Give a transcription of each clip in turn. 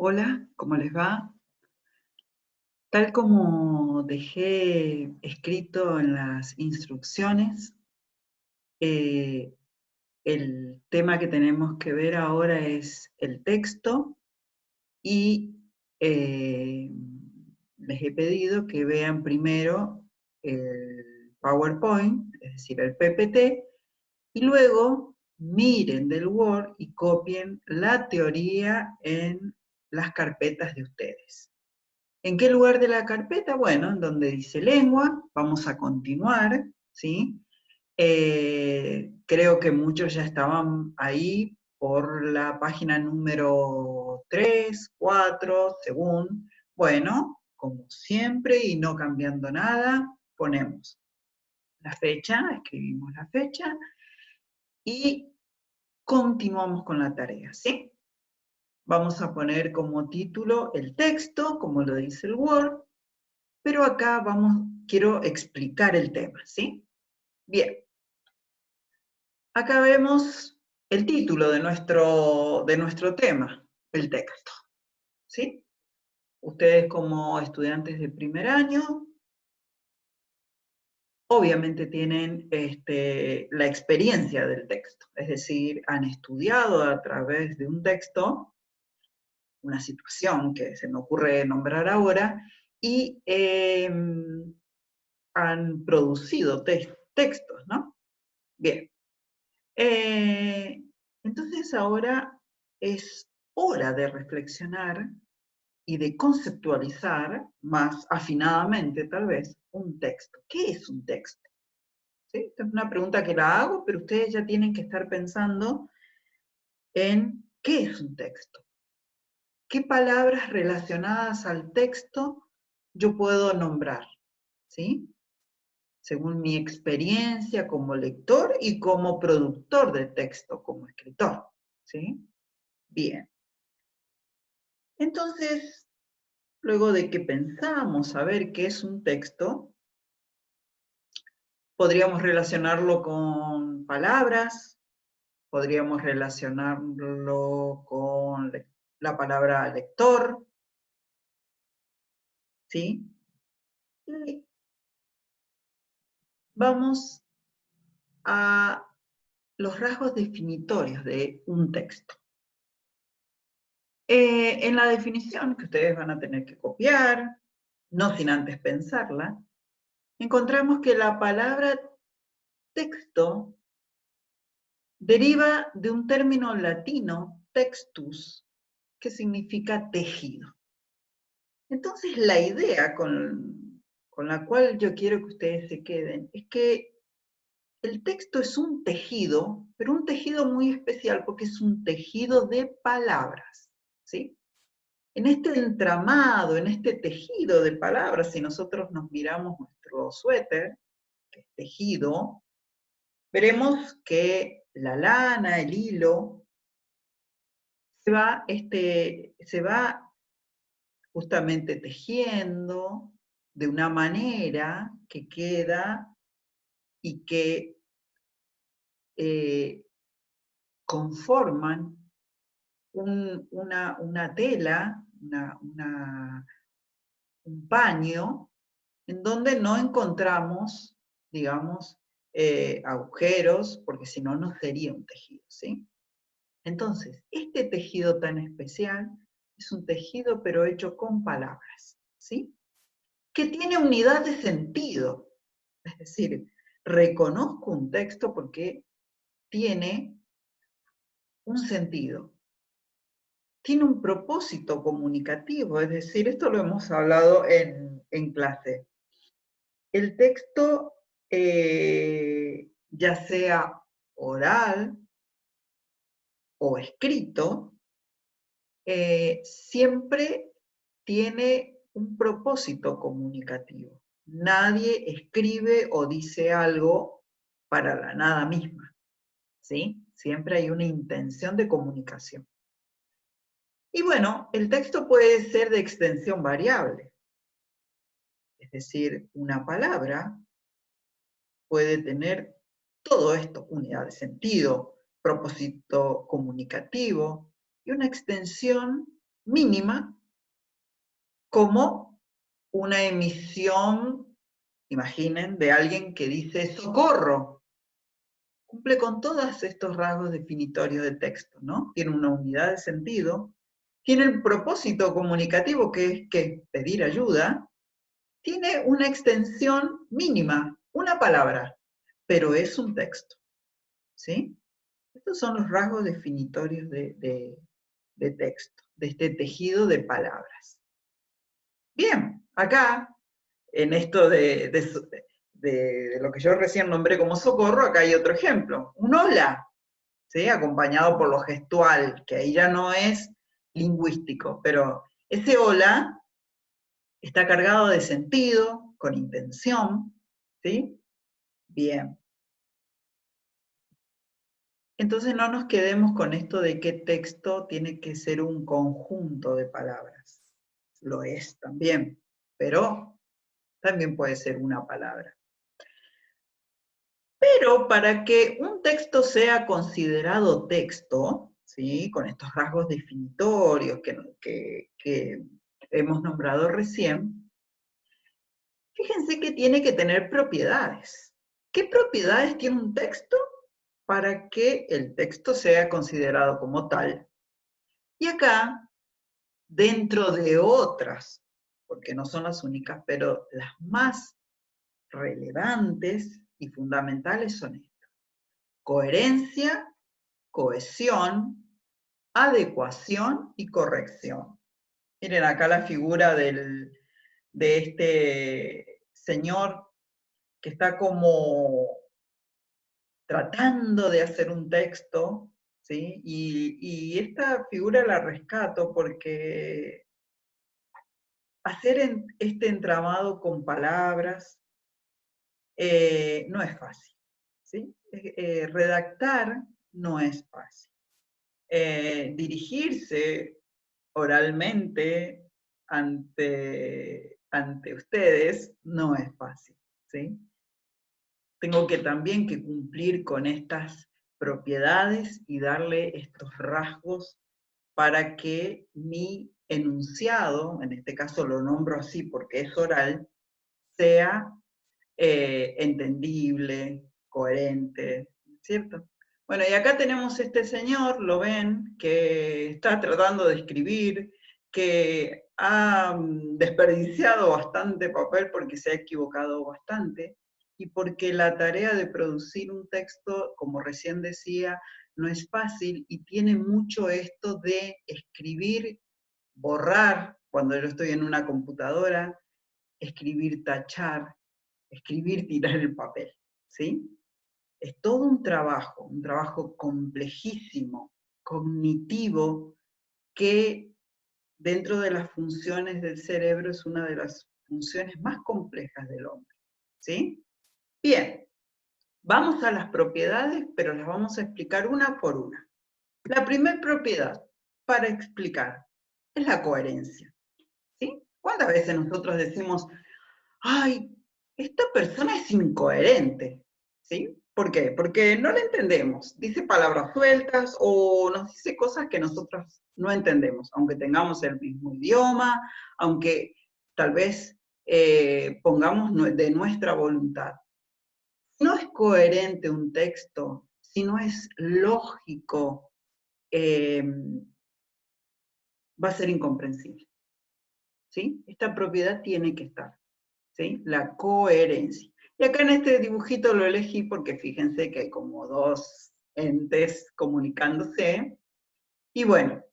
Hola, ¿cómo les va? Tal como dejé escrito en las instrucciones, eh, el tema que tenemos que ver ahora es el texto y eh, les he pedido que vean primero el PowerPoint, es decir, el PPT, y luego miren del Word y copien la teoría en las carpetas de ustedes. ¿En qué lugar de la carpeta? Bueno, en donde dice lengua, vamos a continuar, ¿sí? Creo que muchos ya estaban ahí por la página número 3, 4, según. Bueno, como siempre y no cambiando nada, ponemos la fecha, escribimos la fecha y continuamos con la tarea, ¿sí? Vamos a poner como título el texto, como lo dice el Word, pero acá quiero explicar el tema, ¿sí? Bien, acá vemos el título de nuestro tema, el texto, ¿sí? Ustedes como estudiantes de primer año, obviamente tienen la experiencia del texto, es decir, han estudiado a través de un texto, una situación que se me ocurre nombrar ahora, y han producido textos, ¿no? Bien. Entonces ahora es hora de reflexionar y de conceptualizar más afinadamente, tal vez, un texto. ¿Qué es un texto? ¿Sí? Esta es una pregunta que la hago, pero ustedes ya tienen que estar pensando en qué es un texto. ¿Qué palabras relacionadas al texto yo puedo nombrar? ¿Sí? Según mi experiencia como lector y como productor de texto, como escritor. ¿Sí? Bien. Entonces, luego de que pensamos saber qué es un texto, podríamos relacionarlo con palabras, podríamos relacionarlo con la palabra lector, ¿sí? Y vamos a los rasgos definitorios de un texto. En la definición que ustedes van a tener que copiar, no sin antes pensarla, encontramos que la palabra texto deriva de un término latino, textus, que significa tejido. Entonces la idea con la cual yo quiero que ustedes se queden es que el texto es un tejido, pero un tejido muy especial porque es un tejido de palabras, ¿sí? En este entramado, en este tejido de palabras, si nosotros nos miramos nuestro suéter, que es tejido, veremos que la lana, el hilo, se va justamente tejiendo de una manera que queda y que eh, conforman una tela, un paño, en donde no encontramos, digamos, agujeros, porque si no, no sería un tejido, ¿sí? Entonces, este tejido tan especial es un tejido pero hecho con palabras, ¿sí? Que tiene unidad de sentido. Es decir, reconozco un texto porque tiene un sentido, tiene un propósito comunicativo, es decir, esto lo hemos hablado en clase. El texto, ya sea oral o escrito, siempre tiene un propósito comunicativo. Nadie escribe o dice algo para la nada misma, ¿sí? Siempre hay una intención de comunicación. Y bueno, el texto puede ser de extensión variable, es decir, una palabra puede tener todo esto, unidad de sentido, propósito comunicativo y una extensión mínima como una emisión, imaginen, de alguien que dice ¡socorro! Cumple con todos estos rasgos definitorios de texto, ¿no? Tiene una unidad de sentido, tiene el propósito comunicativo que es que pedir ayuda, tiene una extensión mínima, una palabra, pero es un texto, ¿sí? Estos son los rasgos definitorios de texto, de este tejido de palabras. Bien, acá, en esto de lo que yo recién nombré como socorro, acá hay otro ejemplo, un hola, ¿sí? Acompañado por lo gestual, que ahí ya no es lingüístico, pero ese hola está cargado de sentido, con intención, ¿sí? Bien. Entonces no nos quedemos con esto de que texto tiene que ser un conjunto de palabras. Lo es también, pero también puede ser una palabra. Pero para que un texto sea considerado texto, ¿sí? Con estos rasgos definitorios que hemos nombrado recién, fíjense que tiene que tener propiedades. ¿Qué propiedades tiene un texto para que el texto sea considerado como tal? Y acá, dentro de otras, porque no son las únicas, pero las más relevantes y fundamentales son estas: coherencia, cohesión, adecuación y corrección. Miren acá la figura de este señor que está como tratando de hacer un texto, ¿sí? Y esta figura la rescato porque hacer este entramado con palabras no es fácil, ¿sí? Redactar no es fácil. Dirigirse oralmente ante ustedes no es fácil, ¿sí? Tengo que también que cumplir con estas propiedades y darle estos rasgos para que mi enunciado, en este caso lo nombro así porque es oral, sea entendible, coherente, ¿cierto? Bueno, y acá tenemos este señor, lo ven, que está tratando de escribir, que ha desperdiciado bastante papel porque se ha equivocado bastante, y porque la tarea de producir un texto, como recién decía, no es fácil, y tiene mucho esto de escribir, borrar, cuando yo estoy en una computadora, escribir, tachar, escribir, tirar el papel, ¿sí? Es todo un trabajo complejísimo, cognitivo, que dentro de las funciones del cerebro es una de las funciones más complejas del hombre, ¿sí? Bien, vamos a las propiedades, pero las vamos a explicar una por una. La primera propiedad para explicar es la coherencia, ¿sí? ¿Cuántas veces nosotros decimos, ay, esta persona es incoherente, ¿sí? ¿Por qué? Porque no la entendemos. Dice palabras sueltas o nos dice cosas que nosotros no entendemos, aunque tengamos el mismo idioma, aunque tal vez pongamos de nuestra voluntad. No es coherente un texto, si no es lógico, eh, va a ser incomprensible, ¿sí? Esta propiedad tiene que estar, ¿sí? La coherencia. Y acá en este dibujito lo elegí porque fíjense que hay como dos entes comunicándose. Y bueno,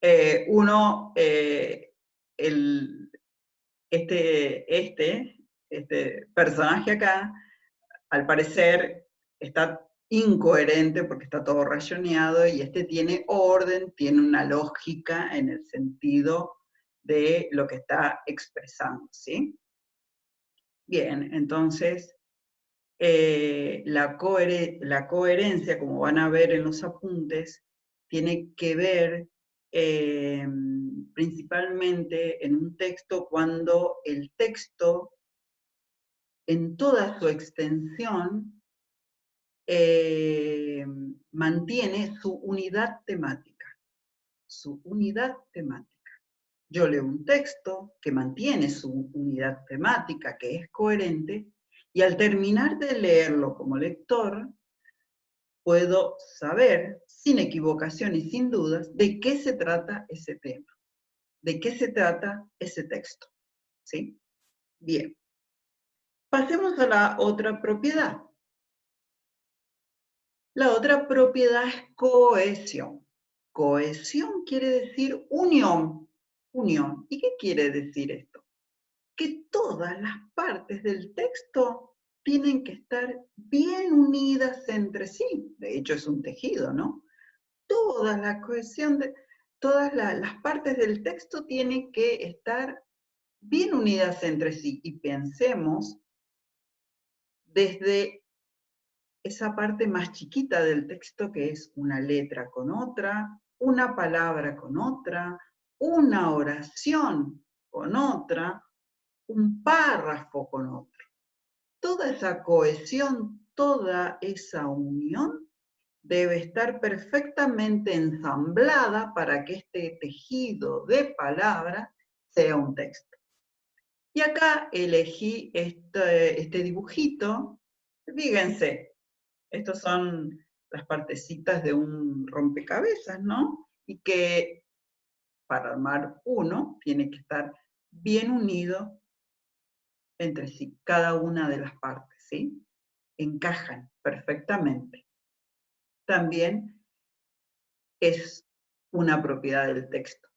este personaje acá, al parecer, está incoherente porque está todo rayoneado, y este tiene orden, tiene una lógica en el sentido de lo que está expresando, ¿sí? Bien, entonces, la coherencia, como van a ver en los apuntes, tiene que ver principalmente en un texto cuando el texto, en toda su extensión, mantiene su unidad temática. Su unidad temática. Yo leo un texto que mantiene su unidad temática, que es coherente, y al terminar de leerlo como lector, puedo saber, sin equivocación y sin dudas, de qué se trata ese tema, de qué se trata ese texto. ¿Sí? Bien. Pasemos a la otra propiedad. La otra propiedad es cohesión. Cohesión quiere decir unión. Unión. ¿Y qué quiere decir esto? Que todas las partes del texto tienen que estar bien unidas entre sí. De hecho, es un tejido, ¿no? Toda la cohesión de todas las partes del texto tienen que estar bien unidas entre sí. Y pensemos desde esa parte más chiquita del texto que es una letra con otra, una palabra con otra, una oración con otra, un párrafo con otro. Toda esa cohesión, toda esa unión debe estar perfectamente ensamblada para que este tejido de palabras sea un texto. Y acá elegí este dibujito. Fíjense, estos son las partecitas de un rompecabezas, ¿no? Y que para armar uno tiene que estar bien unido entre sí, cada una de las partes, ¿sí? Encajan perfectamente. También es una propiedad del texto.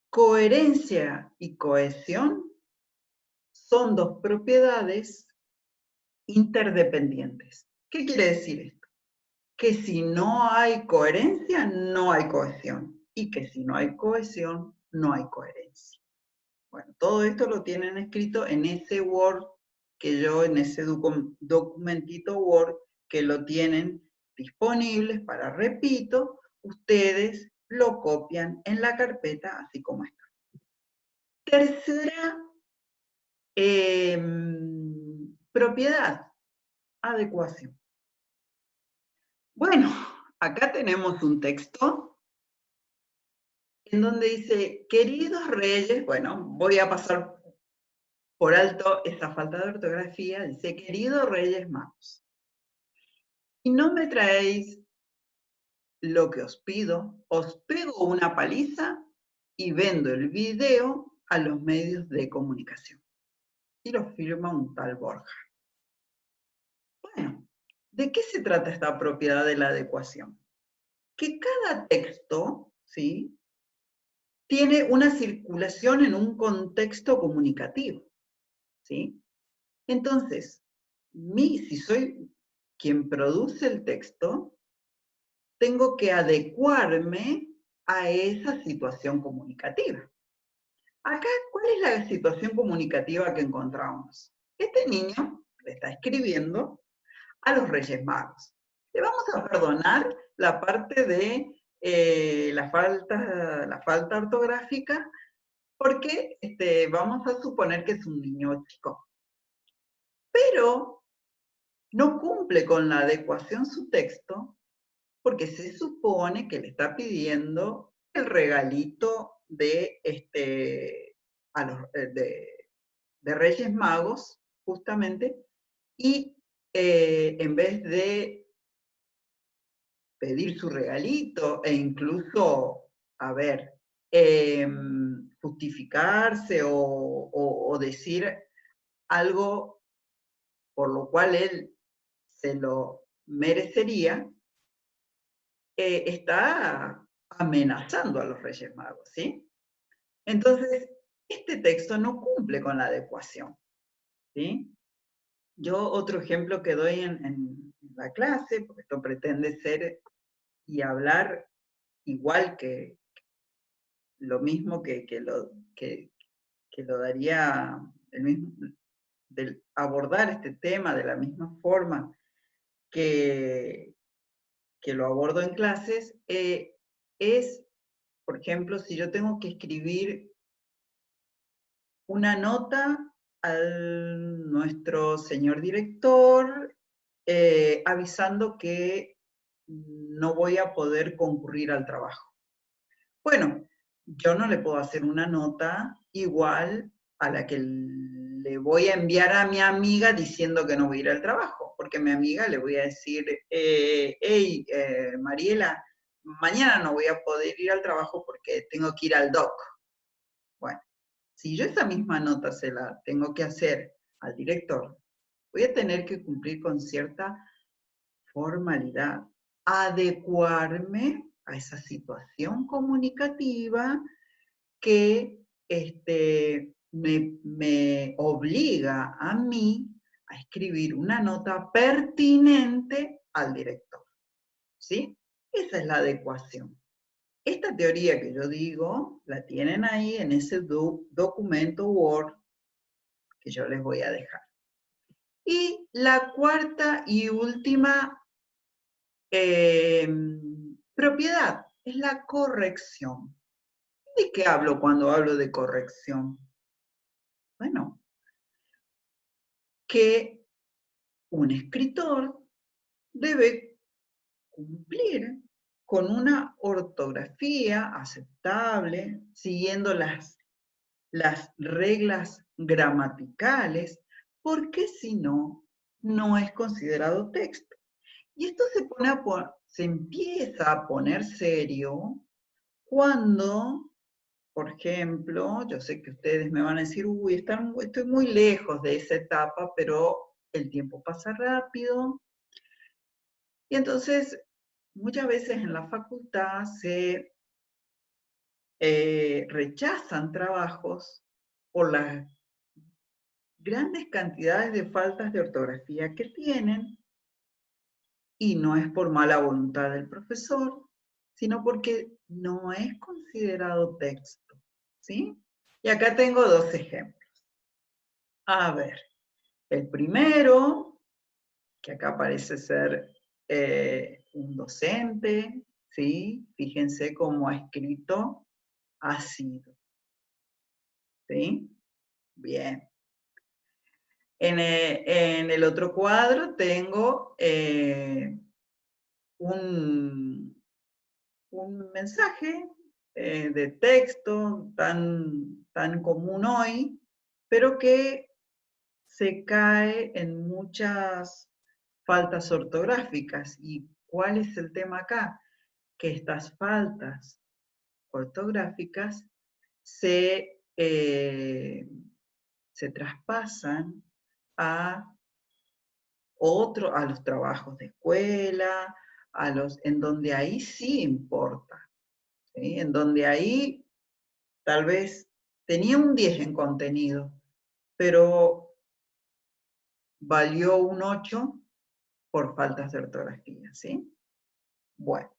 Coherencia y cohesión son dos propiedades interdependientes. ¿Qué quiere decir esto? Que si no hay coherencia, no hay cohesión. Y que si no hay cohesión, no hay coherencia. Bueno, todo esto lo tienen escrito en ese Word que yo, en ese documentito Word que lo tienen disponibles para, repito, ustedes lo copian en la carpeta así como está. Tercera propiedad, adecuación. Bueno, acá tenemos un texto en donde dice, queridos reyes, bueno, voy a pasar por alto esa falta de ortografía, dice, queridos reyes magos, si no me traéis lo que os pido, os pego una paliza y vendo el video a los medios de comunicación. Y lo firma un tal Borja. Bueno, ¿de qué se trata esta propiedad de la adecuación? Que cada texto, ¿sí?, tiene una circulación en un contexto comunicativo, ¿sí? Entonces, si soy quien produce el texto, tengo que adecuarme a esa situación comunicativa. Acá, ¿cuál es la situación comunicativa que encontramos? Este niño le está escribiendo a los Reyes Magos. Le vamos a perdonar la parte de la falta ortográfica, porque vamos a suponer que es un niño chico. Pero no cumple con la adecuación su texto, porque se supone que le está pidiendo el regalito de, de Reyes Magos, justamente, y en vez de pedir su regalito e incluso, a ver, justificarse o decir algo por lo cual él se lo merecería, está amenazando a los Reyes Magos, ¿sí? Entonces, este texto no cumple con la adecuación, ¿sí? Yo otro ejemplo que doy en la clase, porque esto pretende ser y hablar igual que lo mismo que lo daría, el mismo, abordar este tema de la misma forma que lo abordo en clases, es, por ejemplo, si yo tengo que escribir una nota al nuestro señor director, avisando que no voy a poder concurrir al trabajo. Bueno, yo no le puedo hacer una nota igual a la que le voy a enviar a mi amiga diciendo que no voy a ir al trabajo, porque a mi amiga le voy a decir, hey, Mariela, mañana no voy a poder ir al trabajo porque tengo que ir al doc. Bueno, si yo esa misma nota se la tengo que hacer al director, voy a tener que cumplir con cierta formalidad, adecuarme a esa situación comunicativa que me obliga a mí a escribir una nota pertinente al director. ¿Sí? Esa es la adecuación. Esta teoría que yo digo, la tienen ahí en ese documento Word que yo les voy a dejar. Y la cuarta y última propiedad es la corrección. ¿De qué hablo cuando hablo de corrección? Bueno, que un escritor debe cumplir con una ortografía aceptable, siguiendo las reglas gramaticales, porque si no, no es considerado texto. Y esto se empieza a poner serio cuando, por ejemplo, yo sé que ustedes me van a decir, uy, estoy muy lejos de esa etapa, pero el tiempo pasa rápido. Y entonces, muchas veces en la facultad se rechazan trabajos por las grandes cantidades de faltas de ortografía que tienen, y no es por mala voluntad del profesor, sino porque no es considerado texto, ¿sí? Y acá tengo dos ejemplos. A ver, el primero, que acá parece ser un docente, ¿sí? Fíjense cómo ha escrito, ha sido, ¿sí? Bien. En el otro cuadro tengo un mensaje de texto tan común hoy, pero que se cae en muchas faltas ortográficas. ¿Y cuál es el tema acá? Que estas faltas ortográficas se traspasan a a los trabajos de escuela, en donde ahí sí importa, ¿sí? En donde ahí tal vez tenía un 10 en contenido, pero valió un 8 por faltas de ortografía, ¿sí? Bueno,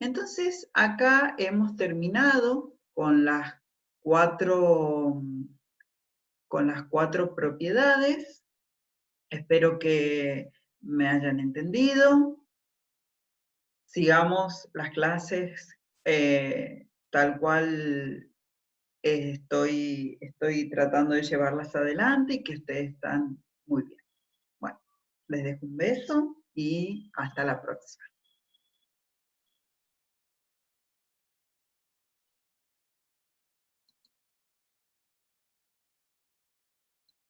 entonces acá hemos terminado con con las cuatro propiedades. Espero que me hayan entendido. Sigamos las clases tal cual estoy tratando de llevarlas adelante y que ustedes están muy bien. Bueno, les dejo un beso y hasta la próxima.